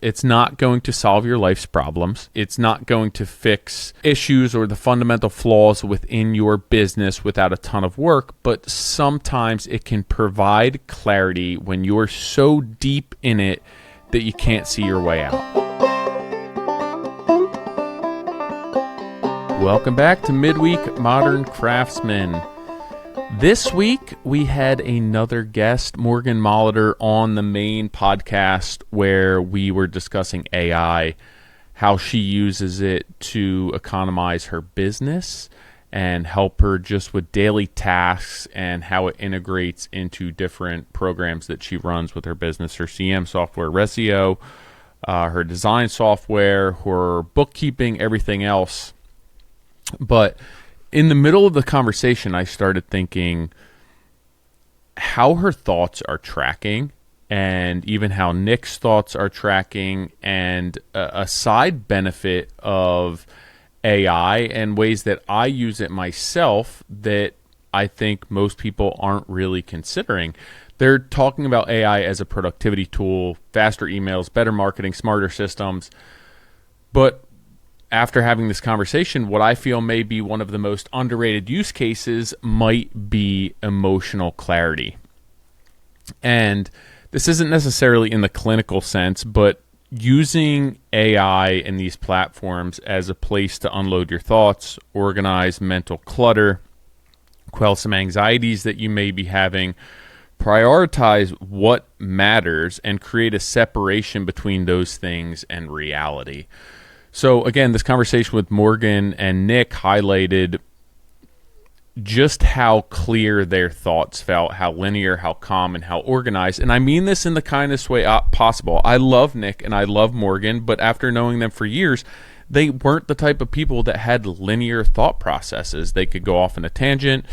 It's not going to solve your life's problems. It's not going to fix issues or the fundamental flaws within your business without a ton of work, but sometimes it can provide clarity when you're so deep in it that you can't see your way out. Welcome back to Midweek Modern Craftsman. This week, we had another guest, Morgan Molitor, on the main podcast where we were discussing AI, how she uses it to economize her business and help her just with daily tasks and how it integrates into different programs that she runs with her business, her CM software, Resio, her design software, her bookkeeping, everything else. But in the middle of the conversation, I started thinking how her thoughts are tracking and even how Nick's thoughts are tracking, and a side benefit of AI and ways that I use it myself that I think most people aren't really considering. They're talking about AI as a productivity tool, faster emails, better marketing, smarter systems. But after having this conversation, what I feel may be one of the most underrated use cases might be emotional clarity. And this isn't necessarily in the clinical sense, but using AI in these platforms as a place to unload your thoughts, organize mental clutter, quell some anxieties that you may be having, prioritize what matters, and create a separation between those things and reality. So again, this conversation with Morgan and Nick highlighted just how clear their thoughts felt, how linear, how calm, and how organized. And I mean this in the kindest way possible. I love Nick and I love Morgan, but after knowing them for years, they weren't the type of people that had linear thought processes. They could go off in a tangent.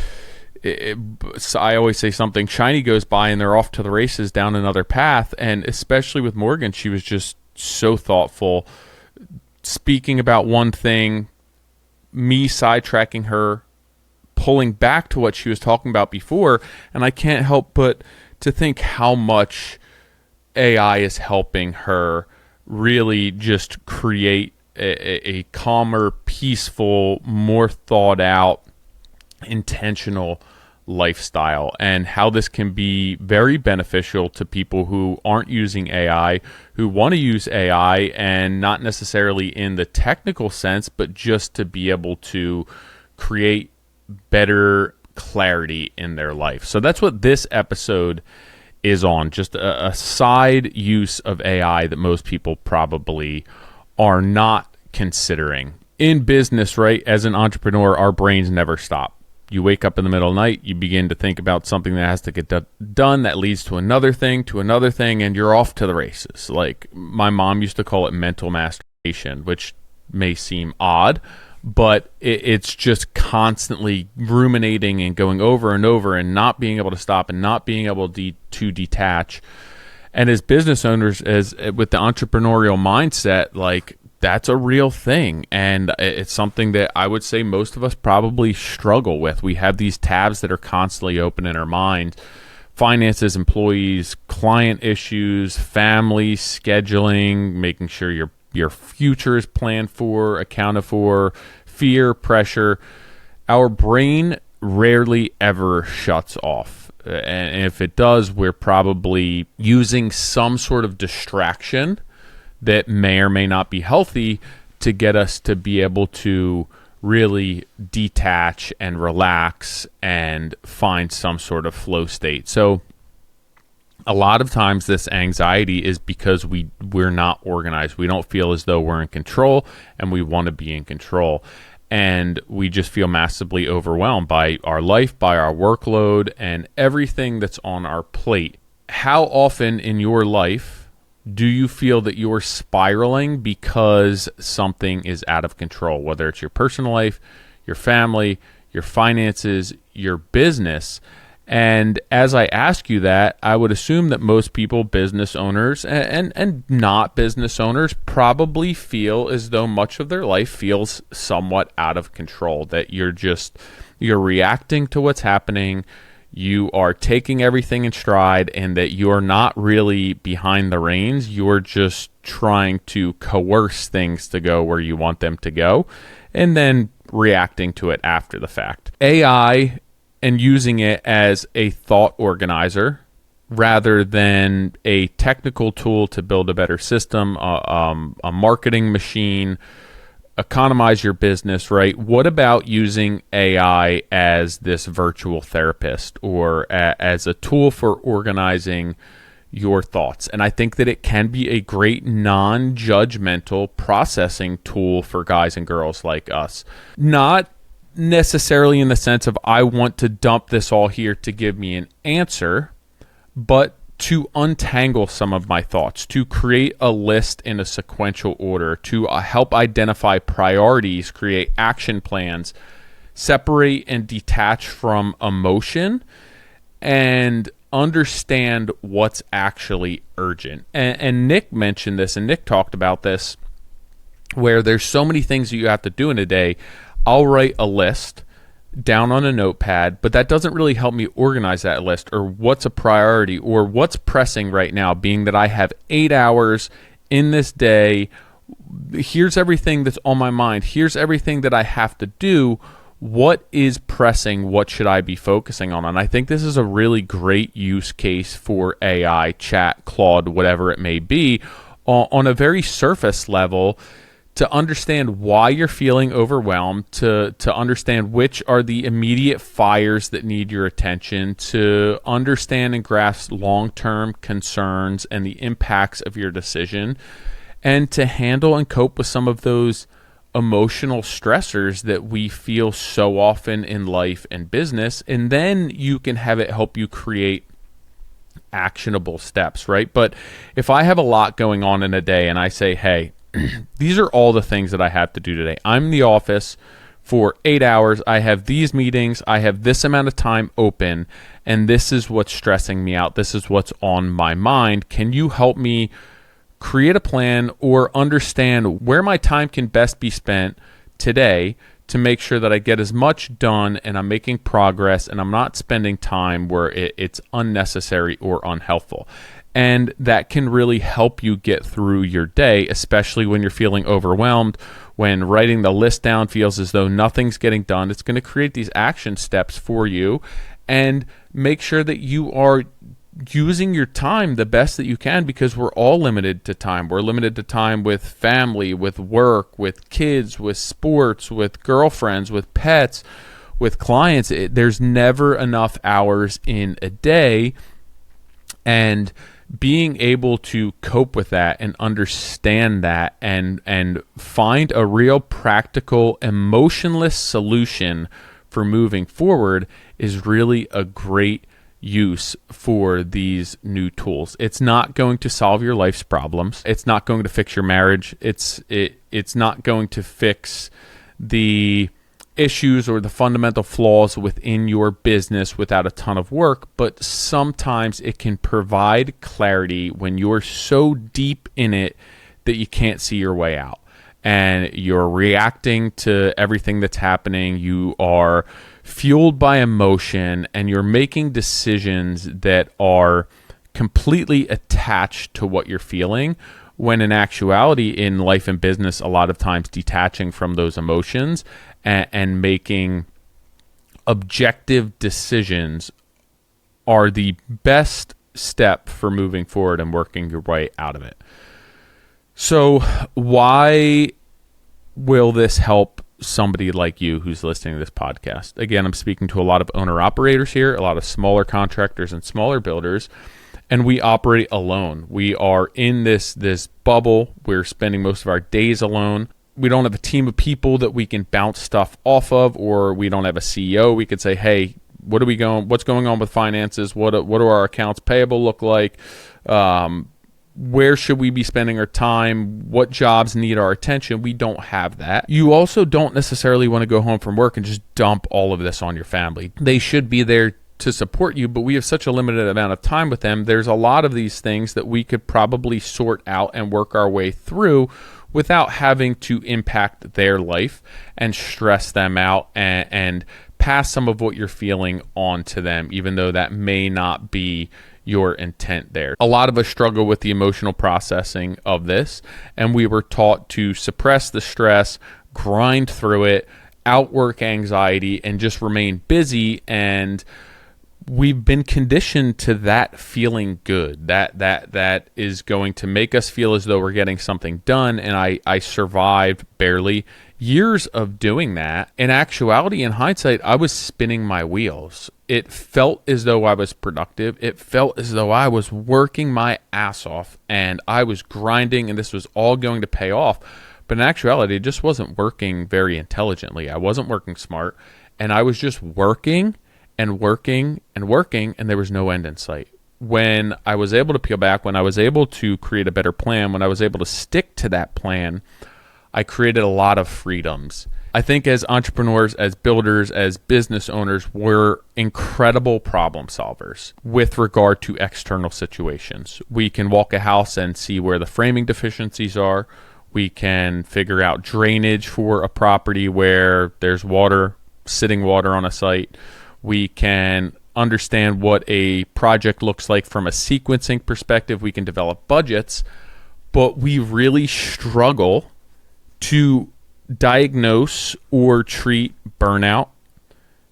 I always say something shiny goes by and they're off to the races down another path. And especially with Morgan, she was just so thoughtful, speaking about one thing, me sidetracking her, pulling back to what she was talking about before, and I can't help but to think how much AI is helping her really just create a calmer, peaceful, more thought out, intentional lifestyle, and how this can be very beneficial to people who aren't using AI, who want to use AI, and not necessarily in the technical sense, but just to be able to create better clarity in their life. So that's what this episode is on, just a side use of AI that most people probably are not considering. In business, right, as an entrepreneur, our brains never stop. You wake up in the middle of the night, you begin to think about something that has to get done, that leads to another thing, and you're off to the races. Like my mom used to call it mental masturbation, which may seem odd, but it's just constantly ruminating and going over and over and not being able to stop and not being able to detach. And as business owners, as with the entrepreneurial mindset, like that's a real thing, and it's something that I would say most of us probably struggle with. We have these tabs that are constantly open in our mind: finances, employees, client issues, family, scheduling, making sure your future is planned for, accounted for, fear, pressure. Our brain rarely ever shuts off, and if it does, we're probably using some sort of distraction that may or may not be healthy to get us to be able to really detach and relax and find some sort of flow state. So a lot of times this anxiety is because we're not organized. We don't feel as though we're in control, and we want to be in control. And we just feel massively overwhelmed by our life, by our workload, and everything that's on our plate. How often in your life do you feel that you're spiraling because something is out of control, whether it's your personal life, your family, your finances, your business? And as I ask you that, I would assume that most people, business owners and not business owners, probably feel as though much of their life feels somewhat out of control, that you're reacting to what's happening. You are taking everything in stride, and that you're not really behind the reins. You're just trying to coerce things to go where you want them to go, and then reacting to it after the fact. AI and using it as a thought organizer rather than a technical tool to build a better system, a marketing machine, economize your business, right? What about using AI as this virtual therapist or as a tool for organizing your thoughts? And I think that it can be a great non-judgmental processing tool for guys and girls like us. Not necessarily in the sense of I want to dump this all here to give me an answer, but to untangle some of my thoughts, to create a list in a sequential order, to help identify priorities, create action plans, separate and detach from emotion, and understand what's actually urgent. And Nick mentioned this, and Nick talked about this, where there's so many things that you have to do in a day. I'll write a list down on a notepad, but that doesn't really help me organize that list or what's a priority or what's pressing right now, being that I have 8 hours in this day. Here's everything that's on my mind. Here's everything that I have to do. What is pressing? What should I be focusing on? And I think this is a really great use case for AI, chat, Claude, whatever it may be, on a very surface level, to understand why you're feeling overwhelmed, to understand which are the immediate fires that need your attention, to understand and grasp long-term concerns and the impacts of your decision, and to handle and cope with some of those emotional stressors that we feel so often in life and business. And then you can have it help you create actionable steps, right? But if I have a lot going on in a day and I say, hey, these are all the things that I have to do today. I'm in the office for 8 hours. I have these meetings. I have this amount of time open, and this is what's stressing me out. This is what's on my mind. Can you help me create a plan or understand where my time can best be spent today to make sure that I get as much done and I'm making progress and I'm not spending time where it's unnecessary or unhelpful? And that can really help you get through your day, especially when you're feeling overwhelmed, when writing the list down feels as though nothing's getting done. It's going to create these action steps for you and make sure that you are using your time the best that you can, because we're all limited to time. We're limited to time with family, with work, with kids, with sports, with girlfriends, with pets, with clients. There's never enough hours in a day. And being able to cope with that and understand that and find a real practical, emotionless solution for moving forward is really a great use for these new tools. It's not going to solve your life's problems. It's not going to fix your marriage. It's not going to fix the issues or the fundamental flaws within your business without a ton of work, but sometimes it can provide clarity when you're so deep in it that you can't see your way out and you're reacting to everything that's happening. You are fueled by emotion and you're making decisions that are completely attached to what you're feeling, when in actuality in life and business, a lot of times detaching from those emotions and making objective decisions are the best step for moving forward and working your way out of it. So why will this help somebody like you who's listening to this podcast? Again, I'm speaking to a lot of owner-operators here, a lot of smaller contractors and smaller builders, and we operate alone. We are in this bubble. We're spending most of our days alone. We don't have a team of people that we can bounce stuff off of, or we don't have a CEO. We could say, hey, what's going on with finances? What do our accounts payable look like? Where should we be spending our time? What jobs need our attention? We don't have that. You also don't necessarily want to go home from work and just dump all of this on your family. They should be there to support you, but we have such a limited amount of time with them. There's a lot of these things that we could probably sort out and work our way through without having to impact their life and stress them out and pass some of what you're feeling on to them, even though that may not be your intent there. A lot of us struggle with the emotional processing of this, and we were taught to suppress the stress, grind through it, outwork anxiety, and just remain busy. And we've been conditioned to that feeling good. That is going to make us feel as though we're getting something done. And I survived barely years of doing that. In actuality, in hindsight, I was spinning my wheels. It felt as though I was productive. It felt as though I was working my ass off and I was grinding, and this was all going to pay off. But in actuality, it just wasn't working very intelligently. I wasn't working smart, and I was just working and working and working, and there was no end in sight. When I was able to peel back, when I was able to create a better plan, when I was able to stick to that plan, I created a lot of freedoms. I think as entrepreneurs, as builders, as business owners, we're incredible problem solvers with regard to external situations. We can walk a house and see where the framing deficiencies are. We can figure out drainage for a property where there's water, sitting water on a site. We can understand what a project looks like from a sequencing perspective. We can develop budgets, but we really struggle to diagnose or treat burnout,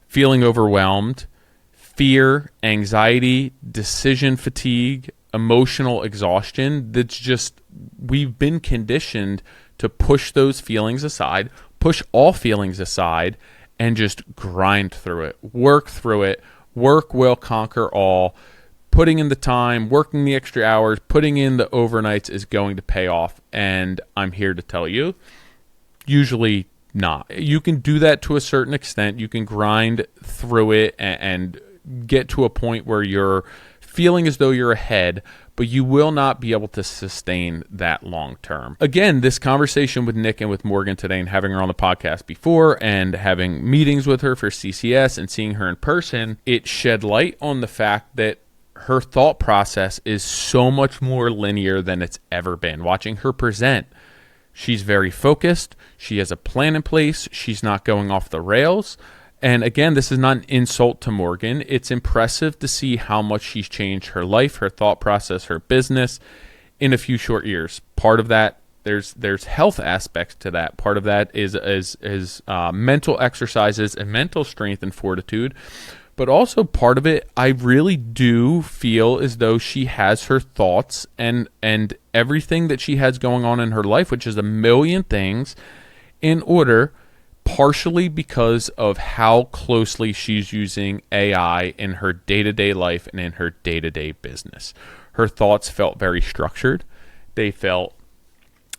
feeling overwhelmed, fear, anxiety, decision fatigue, emotional exhaustion. That's just, we've been conditioned to push those feelings aside, push all feelings aside, and just grind through it, work through it. Work will conquer all. Putting in the time, working the extra hours, putting in the overnights is going to pay off. And I'm here to tell you, usually not. You can do that to a certain extent. You can grind through it and get to a point where you're feeling as though you're ahead, but you will not be able to sustain that long term. Again, this conversation with Nick and with Morgan today, and having her on the podcast before and having meetings with her for CCS and seeing her in person, it shed light on the fact that her thought process is so much more linear than it's ever been. Watching her present, she's very focused. She has a plan in place. She's not going off the rails. And again, this is not an insult to Morgan. It's impressive to see how much she's changed her life, her thought process, her business in a few short years. Part of that, there's health aspects to that. Part of that is mental exercises and mental strength and fortitude. But also part of it, I really do feel as though she has her thoughts and everything that she has going on in her life, which is a million things, in order, partially because of how closely she's using AI in her day-to-day life and in her day-to-day business. Her thoughts felt very structured. They felt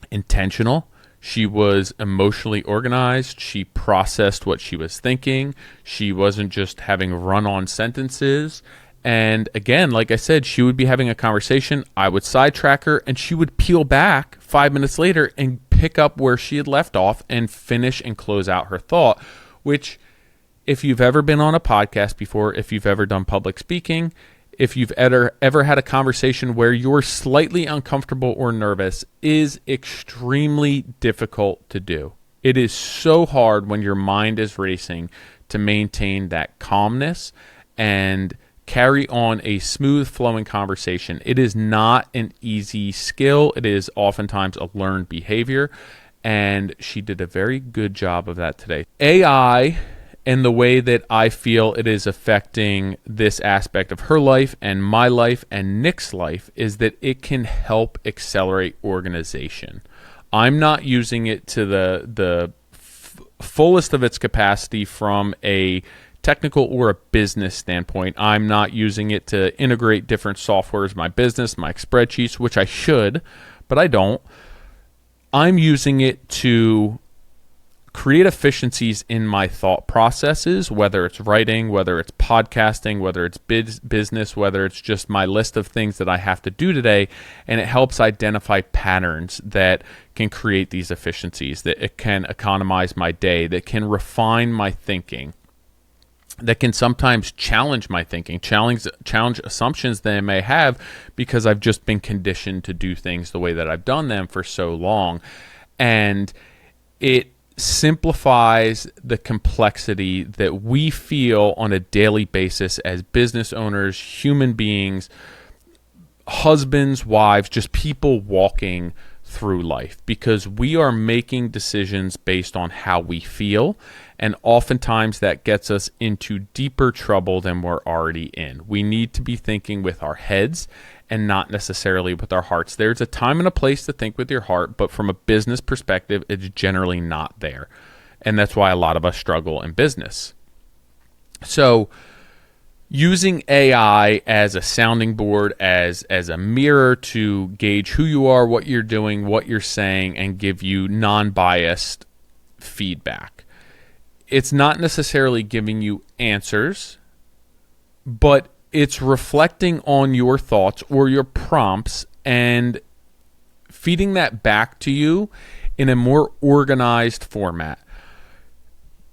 intentional. She was emotionally organized. She processed what she was thinking. She wasn't just having run-on sentences. And again, like I said, she would be having a conversation. I would sidetrack her, and she would peel back 5 minutes later and pick up where she had left off and finish and close out her thought, which, if you've ever been on a podcast before, if you've ever done public speaking, if you've ever had a conversation where you're slightly uncomfortable or nervous, is extremely difficult to do. It is so hard when your mind is racing to maintain that calmness and carry on a smooth flowing conversation. It is not an easy skill. It is oftentimes a learned behavior, and she did a very good job of that today. AI, and the way that I feel it is affecting this aspect of her life and my life and Nick's life, is that it can help accelerate organization. I'm not using it to the fullest of its capacity from a technical or a business standpoint. I'm not using it to integrate different softwares, my business, my spreadsheets, which I should, but I don't. I'm using it to create efficiencies in my thought processes, whether it's writing, whether it's podcasting, whether it's business, whether it's just my list of things that I have to do today. And it helps identify patterns that can create these efficiencies, that it can economize my day, that can refine my thinking, that can sometimes challenge my thinking, challenge assumptions that I may have because I've just been conditioned to do things the way that I've done them for so long. And it simplifies the complexity that we feel on a daily basis as business owners, human beings, husbands, wives, just people walking through life, because we are making decisions based on how we feel, and oftentimes that gets us into deeper trouble than we're already in. We need to be thinking with our heads and not necessarily with our hearts. There's a time and a place to think with your heart, but from a business perspective, it's generally not there. And that's why a lot of us struggle in business. So using AI as a sounding board, as a mirror to gauge who you are, what you're doing, what you're saying, and give you non-biased feedback. It's not necessarily giving you answers, but it's reflecting on your thoughts or your prompts and feeding that back to you in a more organized format.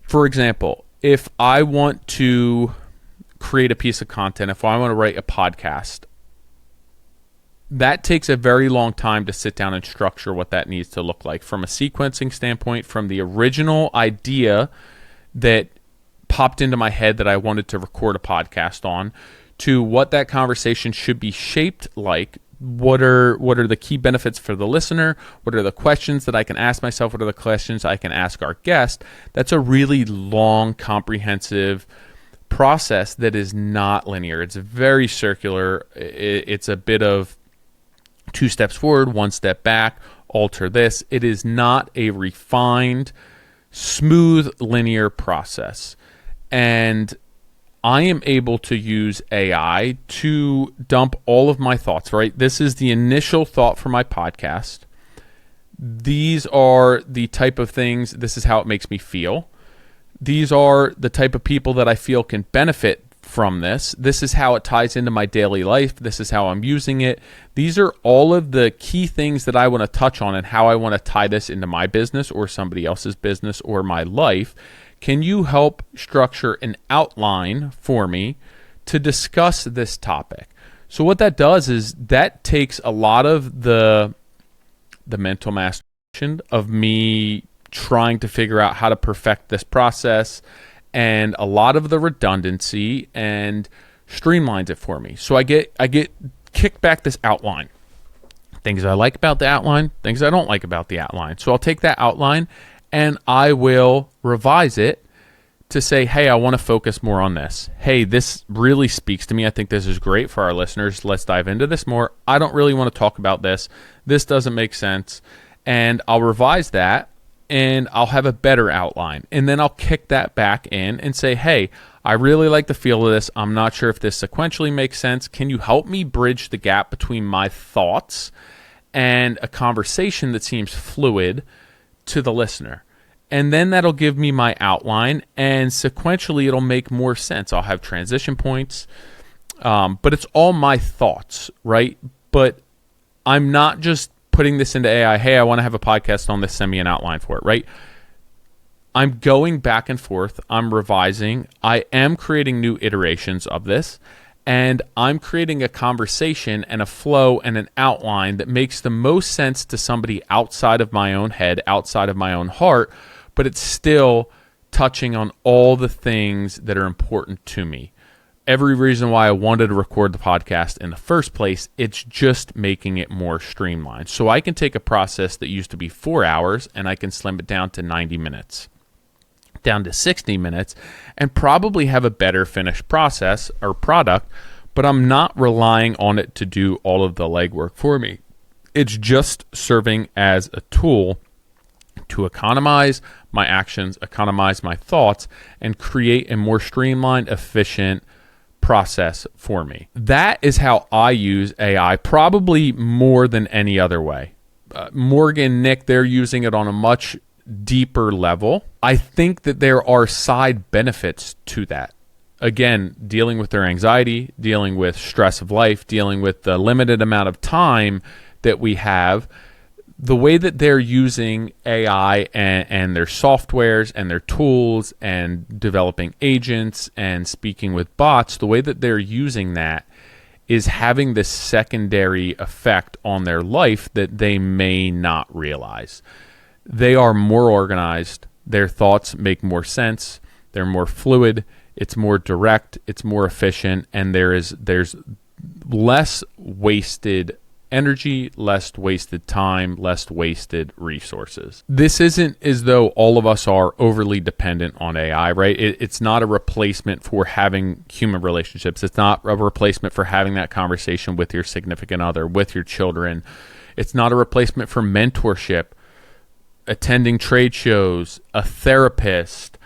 For example, if I want to create a piece of content, if I want to write a podcast, that takes a very long time to sit down and structure what that needs to look like from a sequencing standpoint, from the original idea that popped into my head that I wanted to record a podcast on, to what that conversation should be shaped like. What are the key benefits for the listener? What are the questions that I can ask myself? What are the questions I can ask our guest? That's a really long, comprehensive process that is not linear. It's very circular. It's a bit of 2 steps forward, 1 step back, alter this. It is not a refined, smooth, linear process. And I am able to use AI to dump all of my thoughts, right? This is the initial thought for my podcast. These are the type of things, this is how it makes me feel. These are the type of people that I feel can benefit from this. This is how it ties into my daily life. This is how I'm using it. These are all of the key things that I want to touch on and how I want to tie this into my business or somebody else's business or my life. Can you help structure an outline for me to discuss this topic? So what that does is that takes a lot of the mental masturbation of me trying to figure out how to perfect this process, and a lot of the redundancy, and streamlines it for me. So I get kicked back this outline. Things I like about the outline, things I don't like about the outline. So I'll take that outline and I will revise it to say, hey, I want to focus more on this. Hey, this really speaks to me. I think this is great for our listeners. Let's dive into this more. I don't really want to talk about this. This doesn't make sense. And I'll revise that and I'll have a better outline. And then I'll kick that back in and say, hey, I really like the feel of this. I'm not sure if this sequentially makes sense. Can you help me bridge the gap between my thoughts and a conversation that seems fluid to the listener? And then that'll give me my outline, and sequentially it'll make more sense. I'll have transition points, but it's all my thoughts, right? But I'm not just putting this into AI, hey, I want to have a podcast on this, send me an outline for it, right? I'm going back and forth. I'm revising. I am creating new iterations of this, and I'm creating a conversation and a flow and an outline that makes the most sense to somebody outside of my own head, outside of my own heart, but it's still touching on all the things that are important to me. Every reason why I wanted to record the podcast in the first place, it's just making it more streamlined. So I can take a process that used to be 4 hours and I can slim it down to 90 minutes, down to 60 minutes, and probably have a better finished process or product, but I'm not relying on it to do all of the legwork for me. It's just serving as a tool to economize my actions, economize my thoughts, and create a more streamlined, efficient process for me. That is how I use AI, probably more than any other way. Morgan, Nick, they're using it on a much deeper level. I think that there are side benefits to that. Again, dealing with their anxiety, dealing with stress of life, dealing with the limited amount of time that we have. The way that they're using AI and their softwares and their tools and developing agents and speaking with bots, the way that they're using that is having this secondary effect on their life that they may not realize. They are more organized. Their thoughts make more sense. They're more fluid. It's more direct. It's more efficient. And there's less wasted energy, less wasted time, less wasted resources. This isn't as though all of us are overly dependent on AI, right? It's not a replacement for having human relationships. It's not a replacement for having that conversation with your significant other, with your children. It's not a replacement for mentorship, attending trade shows, a therapist,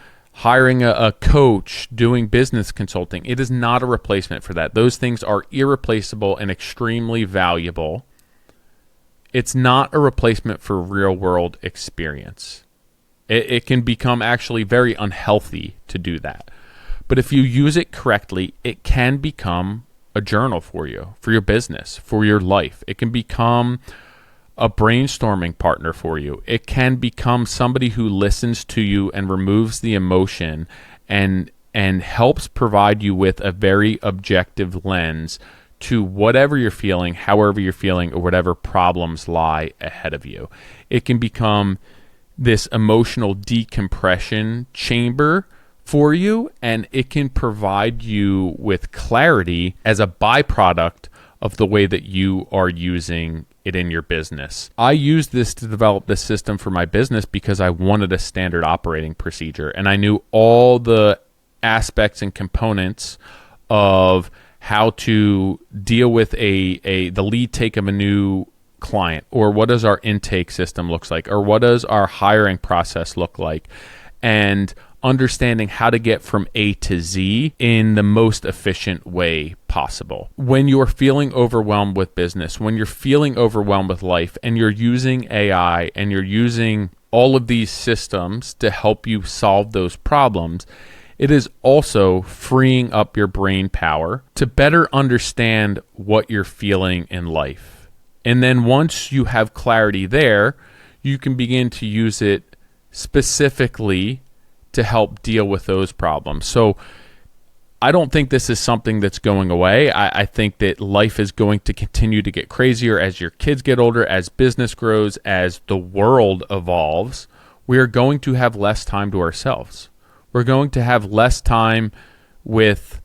hiring a coach, doing business consulting. It is not a replacement for that. Those things are irreplaceable and extremely valuable. It's not a replacement for real world experience. It can become actually very unhealthy to do that. But if you use it correctly, it can become a journal for you, for your business, for your life. It can become a brainstorming partner for you. It can become somebody who listens to you and removes the emotion and helps provide you with a very objective lens to whatever you're feeling, however you're feeling, or whatever problems lie ahead of you. It can become this emotional decompression chamber for you, and it can provide you with clarity as a byproduct of the way that you are using it in your business. I used this to develop this system for my business because I wanted a standard operating procedure, and I knew all the aspects and components of how to deal with the lead take of a new client, or what does our intake system looks like, or what does our hiring process look like, and understanding how to get from A to Z in the most efficient way possible. When you're feeling overwhelmed with business, when you're feeling overwhelmed with life, and you're using AI and you're using all of these systems to help you solve those problems, it is also freeing up your brain power to better understand what you're feeling in life. And then once you have clarity there, you can begin to use it specifically to help deal with those problems. So I don't think this is something that's going away. I think that life is going to continue to get crazier as your kids get older, as business grows, as the world evolves. We are going to have less time to ourselves. We're going to have less time with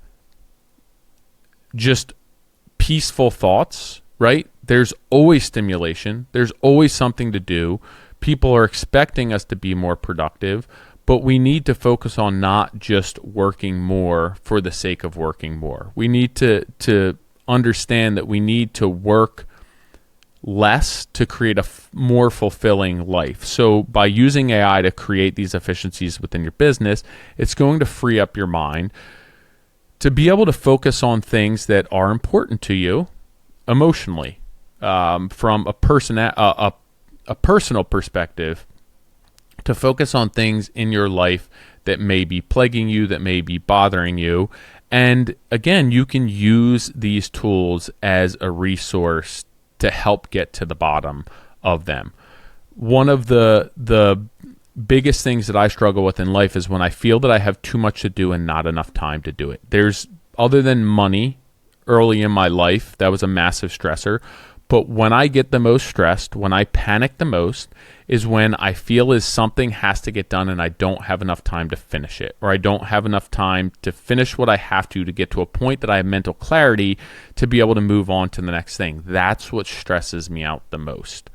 just peaceful thoughts, right? There's always stimulation. There's always something to do. People are expecting us to be more productive, but we need to focus on not just working more for the sake of working more. We need to understand that we need to work less to create a more fulfilling life. So by using AI to create these efficiencies within your business, it's going to free up your mind to be able to focus on things that are important to you emotionally, from a personal perspective, to focus on things in your life that may be plaguing you, that may be bothering you. And again, you can use these tools as a resource to help get to the bottom of them. One of the biggest things that I struggle with in life is when I feel that I have too much to do and not enough time to do it. There's, other than money, early in my life, that was a massive stressor. But when I get the most stressed, when I panic the most, is when I feel as something has to get done and I don't have enough time to finish it, or I don't have enough time to finish what I have to get to a point that I have mental clarity to be able to move on to the next thing. That's what stresses me out the most.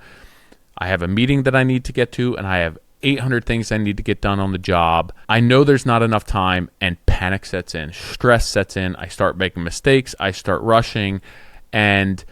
I have a meeting that I need to get to, and I have 800 things I need to get done on the job. I know there's not enough time, and panic sets in, stress sets in. I start making mistakes. I start rushing, and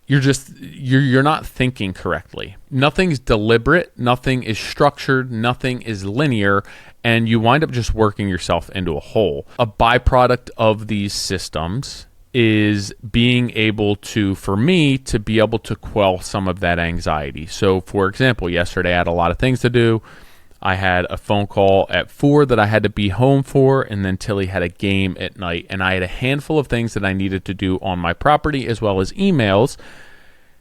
you're not thinking correctly. Nothing's deliberate, nothing is structured, nothing is linear, and you wind up just working yourself into a hole. A byproduct of these systems is being able to, for me, to be able to quell some of that anxiety. So, for example, yesterday I had a lot of things to do. I had a phone call at 4 that I had to be home for, and then Tilly had a game at night, and I had a handful of things that I needed to do on my property as well as emails,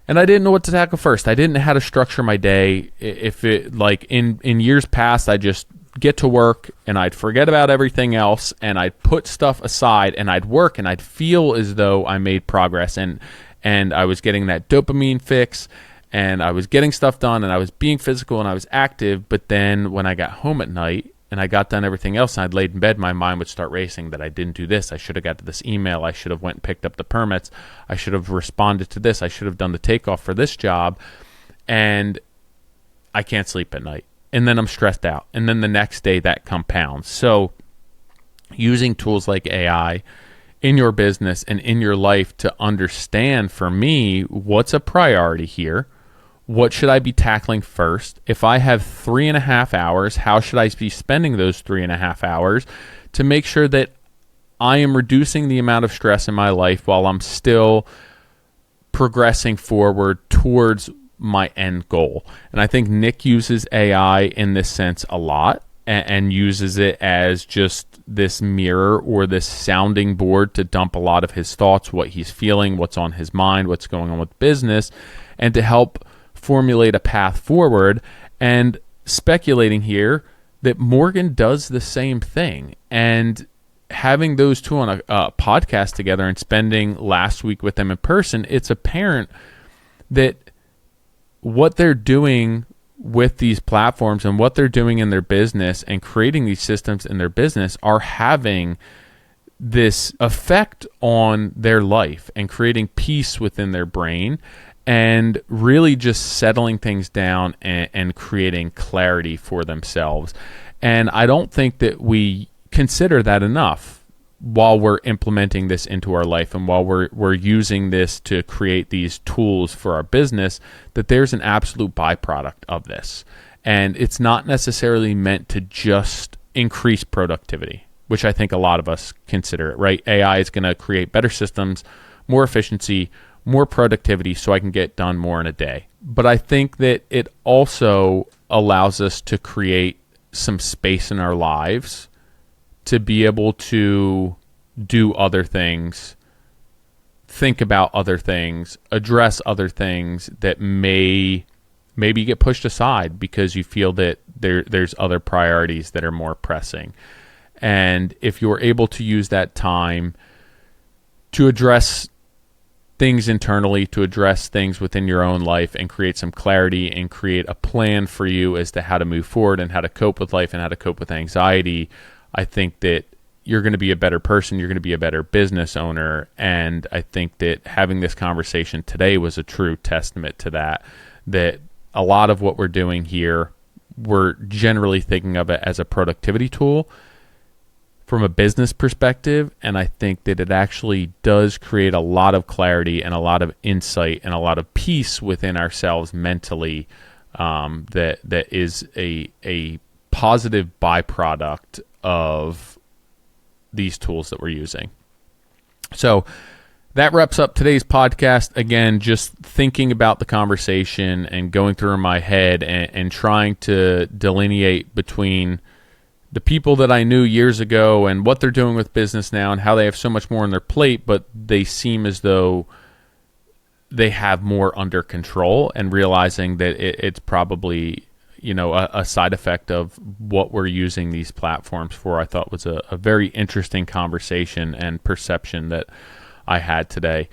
and I didn't know what to tackle first. I didn't know how to structure my day. If it, like in years past, I just get to work and I'd forget about everything else, and I'd put stuff aside and I'd work and I'd feel as though I made progress, and I was getting that dopamine fix, and I was getting stuff done, and I was being physical and I was active. But then when I got home at night, and I got done everything else, and I'd laid in bed, my mind would start racing that I didn't do this. I should have got to this email. I should have went and picked up the permits. I should have responded to this. I should have done the takeoff for this job. And I can't sleep at night. And then I'm stressed out. And then the next day that compounds. So using tools like AI in your business and in your life to understand, for me, what's a priority here? What should I be tackling first? If I have 3.5 hours, how should I be spending those 3.5 hours to make sure that I am reducing the amount of stress in my life while I'm still progressing forward towards my end goal? And I think Nick uses AI in this sense a lot, and uses it as just this mirror or this sounding board to dump a lot of his thoughts, what he's feeling, what's on his mind, what's going on with business, and to help formulate a path forward. And speculating here that Morgan does the same thing. And having those two on a podcast together and spending last week with them in person, it's apparent that what they're doing with these platforms and what they're doing in their business and creating these systems in their business are having this effect on their life and creating peace within their brain and really just settling things down and creating clarity for themselves. And I don't think that we consider that enough while we're implementing this into our life and while we're using this to create these tools for our business, that there's an absolute byproduct of this. And it's not necessarily meant to just increase productivity, which I think a lot of us consider it, right? AI is going to create better systems, more efficiency, more productivity so I can get done more in a day. But I think that it also allows us to create some space in our lives to be able to do other things, think about other things, address other things that maybe get pushed aside because you feel that there's other priorities that are more pressing. And if you're able to use that time to address things internally, to address things within your own life and create some clarity and create a plan for you as to how to move forward and how to cope with life and how to cope with anxiety, I think that you're going to be a better person. You're going to be a better business owner. And I think that having this conversation today was a true testament to that a lot of what we're doing here, we're generally thinking of it as a productivity tool from a business perspective. And I think that it actually does create a lot of clarity and a lot of insight and a lot of peace within ourselves mentally, that is a positive byproduct of these tools that we're using. So that wraps up today's podcast. Again, just thinking about the conversation and going through in my head and trying to delineate between the people that I knew years ago and what they're doing with business now and how they have so much more on their plate, but they seem as though they have more under control, and realizing that it's probably a side effect of what we're using these platforms for. I thought was a very interesting conversation and perception that I had today.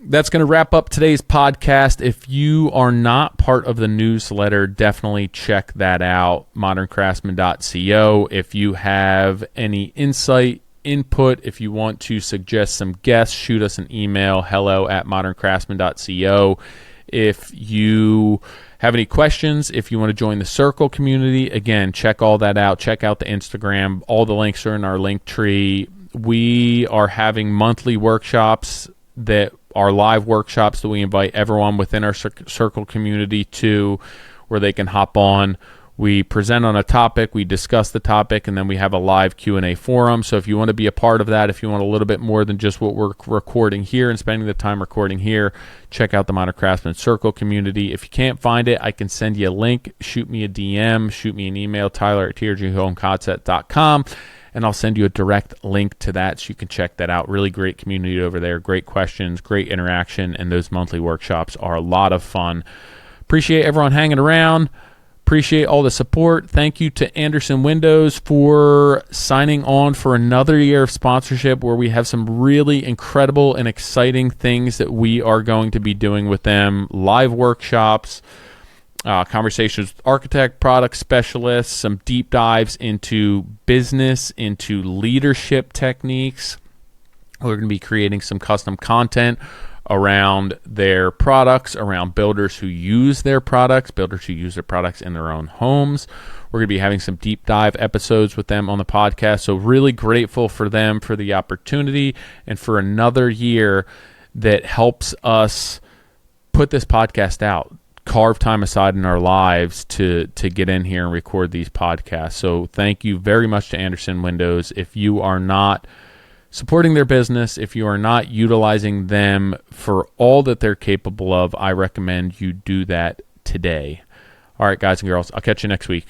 That's going to wrap up today's podcast. If you are not part of the newsletter, definitely check that out, moderncraftsman.co. If you have any insight, input, if you want to suggest some guests, shoot us an email, hello@moderncraftsman.co. If you have any questions, if you want to join the Circle community, again, check all that out. Check out the Instagram. All the links are in our link tree. We are having monthly workshops that are live workshops that we invite everyone within our Circle community to, where they can hop on. We present on a topic, we discuss the topic, and then we have a live Q&A forum. So if you want to be a part of that, if you want a little bit more than just what we're recording here and spending the time recording here, check out the Modern Craftsman Circle community. If you can't find it, I can send you a link. Shoot me a DM, shoot me an email, tyler@trghomeconcept.com, and I'll send you a direct link to that so you can check that out. Really great community over there, great questions, great interaction, and those monthly workshops are a lot of fun. Appreciate everyone hanging around. Appreciate all the support. Thank you to Andersen Windows for signing on for another year of sponsorship, where we have some really incredible and exciting things that we are going to be doing with them. Live workshops, conversations with architect, product specialists, some deep dives into business, into leadership techniques. We're going to be creating some custom content around their products, around builders who use their products, in their own homes. We're going to be having some deep dive episodes with them on the podcast. So really grateful for them for the opportunity and for another year that helps us put this podcast out, carve time aside in our lives to get in here and record these podcasts. So thank you very much to Andersen Windows. If you are not supporting their business, if you are not utilizing them for all that they're capable of, I recommend you do that today. All right, guys and girls, I'll catch you next week.